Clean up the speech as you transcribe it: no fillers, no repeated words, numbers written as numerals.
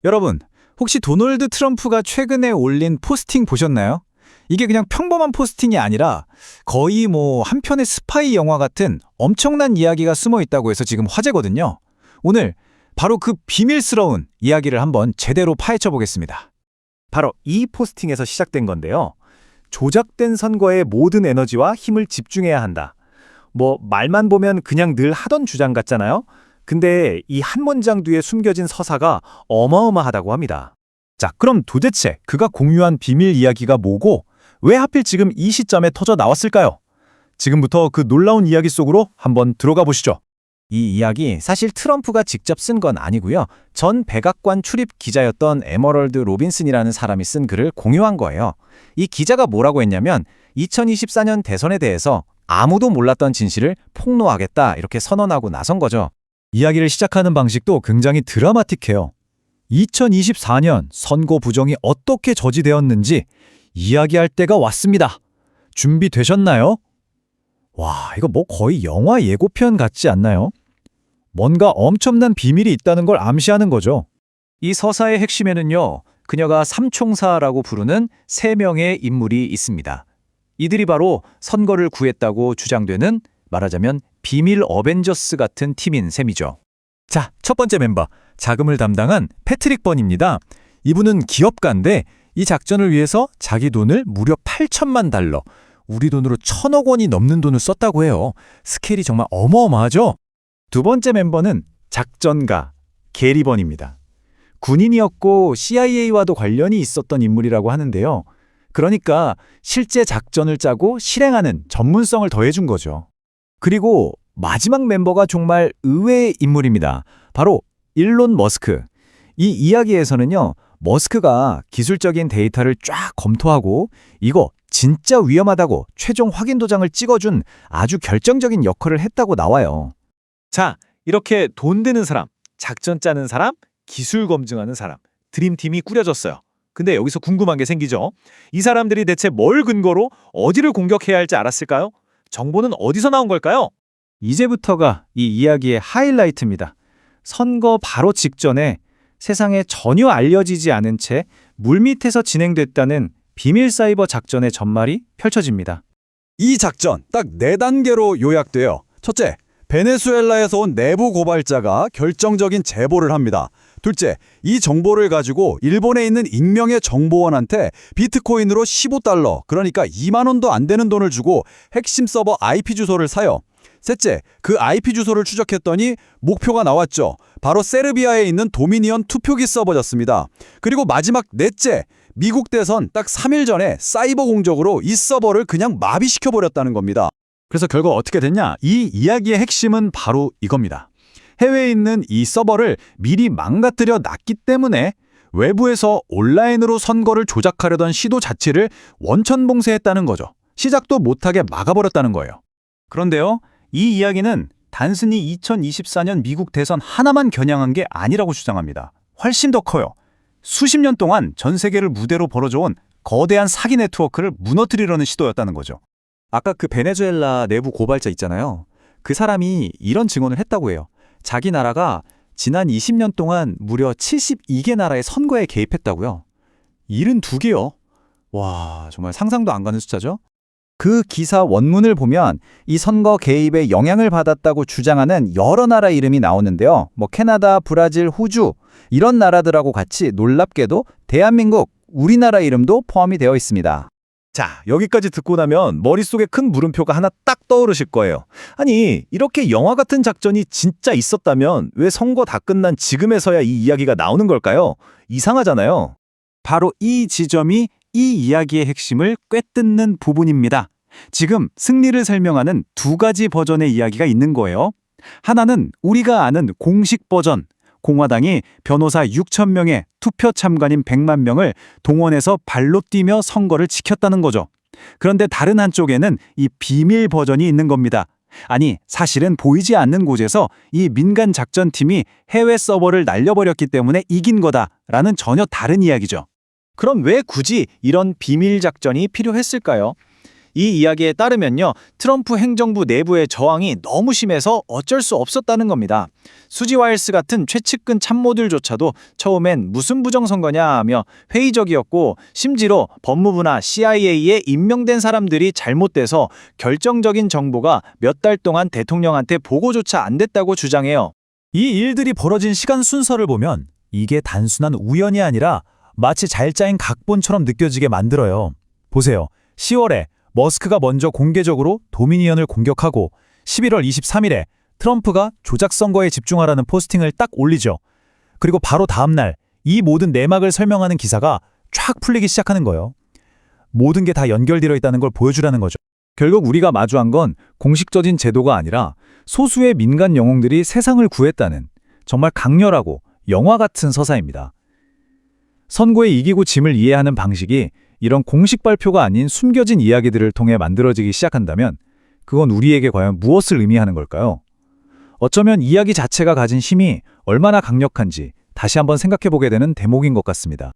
여러분, 혹시 도널드 트럼프가 최근에 올린 포스팅 보셨나요? 이게 그냥 평범한 포스팅이 아니라 거의 한 편의 스파이 영화 같은 엄청난 이야기가 숨어 있다고 해서 지금 화제거든요. 오늘 바로 그 비밀스러운 이야기를 한번 제대로 파헤쳐 보겠습니다. 바로 이 포스팅에서 시작된 건데요. 조작된 선거에 모든 에너지와 힘을 집중해야 한다. 말만 보면 그냥 늘 하던 주장 같잖아요. 근데 이 한 문장 뒤에 숨겨진 서사가 어마어마하다고 합니다. 자, 그럼 도대체 그가 공유한 비밀 이야기가 뭐고 왜 하필 지금 이 시점에 터져 나왔을까요? 지금부터 그 놀라운 이야기 속으로 한번 들어가 보시죠. 이 이야기 사실 트럼프가 직접 쓴 건 아니고요. 전 백악관 출입 기자였던 에머럴드 로빈슨이라는 사람이 쓴 글을 공유한 거예요. 이 기자가 뭐라고 했냐면 2024년 대선에 대해서 아무도 몰랐던 진실을 폭로하겠다 이렇게 선언하고 나선 거죠. 이야기를 시작하는 방식도 굉장히 드라마틱해요. 2024년 선거 부정이 어떻게 저지되었는지 이야기할 때가 왔습니다. 준비되셨나요? 와, 이거 거의 영화 예고편 같지 않나요? 뭔가 엄청난 비밀이 있다는 걸 암시하는 거죠. 이 서사의 핵심에는요, 그녀가 삼총사라고 부르는 3명의 인물이 있습니다. 이들이 바로 선거를 구했다고 주장되는 말하자면 비밀 어벤져스 같은 팀인 셈이죠. 자, 첫 번째 멤버, 자금을 담당한 패트릭 번입니다. 이분은 기업가인데 이 작전을 위해서 자기 돈을 무려 8천만 달러, 우리 돈으로 1,000억 원이 넘는 돈을 썼다고 해요. 스케일이 정말 어마어마하죠? 두 번째 멤버는 작전가 게리 번입니다. 군인이었고 CIA와도 관련이 있었던 인물이라고 하는데요. 그러니까 실제 작전을 짜고 실행하는 전문성을 더해준 거죠. 그리고 마지막 멤버가 정말 의외의 인물입니다. 바로 일론 머스크. 이 이야기에서는요, 머스크가 기술적인 데이터를 쫙 검토하고 이거 진짜 위험하다고 최종 확인 도장을 찍어준 아주 결정적인 역할을 했다고 나와요. 자, 이렇게 돈 되는 사람, 작전 짜는 사람, 기술 검증하는 사람, 드림팀이 꾸려졌어요. 근데 여기서 궁금한 게 생기죠. 이 사람들이 대체 뭘 근거로 어디를 공격해야 할지 알았을까요? 정보는 어디서 나온 걸까요? 이제부터가 이 이야기의 하이라이트입니다. 선거 바로 직전에 세상에 전혀 알려지지 않은 채 물밑에서 진행됐다는 비밀 사이버 작전의 전말이 펼쳐집니다. 이 작전 딱 4단계로 요약돼요. 첫째, 베네수엘라에서 온 내부 고발자가 결정적인 제보를 합니다. 둘째, 이 정보를 가지고 일본에 있는 익명의 정보원한테 비트코인으로 15달러, 그러니까 2만 원도 안 되는 돈을 주고 핵심 서버 IP 주소를 사요. 셋째, 그 IP 주소를 추적했더니 목표가 나왔죠. 바로 세르비아에 있는 도미니언 투표기 서버였습니다. 그리고 마지막 넷째, 미국 대선 딱 3일 전에 사이버 공적으로 이 서버를 그냥 마비시켜버렸다는 겁니다. 그래서 결국 어떻게 됐냐? 이 이야기의 핵심은 바로 이겁니다. 해외에 있는 이 서버를 미리 망가뜨려 놨기 때문에 외부에서 온라인으로 선거를 조작하려던 시도 자체를 원천봉쇄했다는 거죠. 시작도 못하게 막아버렸다는 거예요. 그런데요, 이 이야기는 단순히 2024년 미국 대선 하나만 겨냥한 게 아니라고 주장합니다. 훨씬 더 커요. 수십 년 동안 전 세계를 무대로 벌어져온 거대한 사기 네트워크를 무너뜨리려는 시도였다는 거죠. 아까 그 베네수엘라 내부 고발자 있잖아요. 그 사람이 이런 증언을 했다고 해요. 자기 나라가 지난 20년 동안 무려 72개 나라의 선거에 개입했다고요. 72개요. 와, 정말 상상도 안 가는 숫자죠? 그 기사 원문을 보면 이 선거 개입에 영향을 받았다고 주장하는 여러 나라 이름이 나오는데요. 캐나다, 브라질, 호주 이런 나라들하고 같이 놀랍게도 대한민국, 우리나라 이름도 포함이 되어 있습니다. 자, 여기까지 듣고 나면 머릿속에 큰 물음표가 하나 딱 떠오르실 거예요. 아니, 이렇게 영화 같은 작전이 진짜 있었다면 왜 선거 다 끝난 지금에서야 이 이야기가 나오는 걸까요? 이상하잖아요. 바로 이 지점이 이 이야기의 핵심을 꿰뚫는 부분입니다. 지금 승리를 설명하는 2가지 버전의 이야기가 있는 거예요. 하나는 우리가 아는 공식 버전, 공화당이 변호사 6천 명에 투표 참관인 100만 명을 동원해서 발로 뛰며 선거를 지켰다는 거죠. 그런데 다른 한쪽에는 이 비밀 버전이 있는 겁니다. 아니, 사실은 보이지 않는 곳에서 이 민간 작전팀이 해외 서버를 날려버렸기 때문에 이긴 거다라는 전혀 다른 이야기죠. 그럼 왜 굳이 이런 비밀 작전이 필요했을까요? 이 이야기에 따르면요, 트럼프 행정부 내부의 저항이 너무 심해서 어쩔 수 없었다는 겁니다. 수지 와일스 같은 최측근 참모들조차도 처음엔 무슨 부정선거냐 하며 회의적이었고, 심지어 법무부나 CIA에 임명된 사람들이 잘못돼서 결정적인 정보가 몇 달 동안 대통령한테 보고조차 안 됐다고 주장해요. 이 일들이 벌어진 시간 순서를 보면 이게 단순한 우연이 아니라 마치 잘 짜인 각본처럼 느껴지게 만들어요. 보세요. 10월에 머스크가 먼저 공개적으로 도미니언을 공격하고 11월 23일에 트럼프가 조작 선거에 집중하라는 포스팅을 딱 올리죠. 그리고 바로 다음 날 이 모든 내막을 설명하는 기사가 쫙 풀리기 시작하는 거예요. 모든 게 다 연결되어 있다는 걸 보여주라는 거죠. 결국 우리가 마주한 건 공식적인 제도가 아니라 소수의 민간 영웅들이 세상을 구했다는 정말 강렬하고 영화 같은 서사입니다. 선거에 이기고 짐을 이해하는 방식이 이런 공식 발표가 아닌 숨겨진 이야기들을 통해 만들어지기 시작한다면 그건 우리에게 과연 무엇을 의미하는 걸까요? 어쩌면 이야기 자체가 가진 힘이 얼마나 강력한지 다시 한번 생각해보게 되는 대목인 것 같습니다.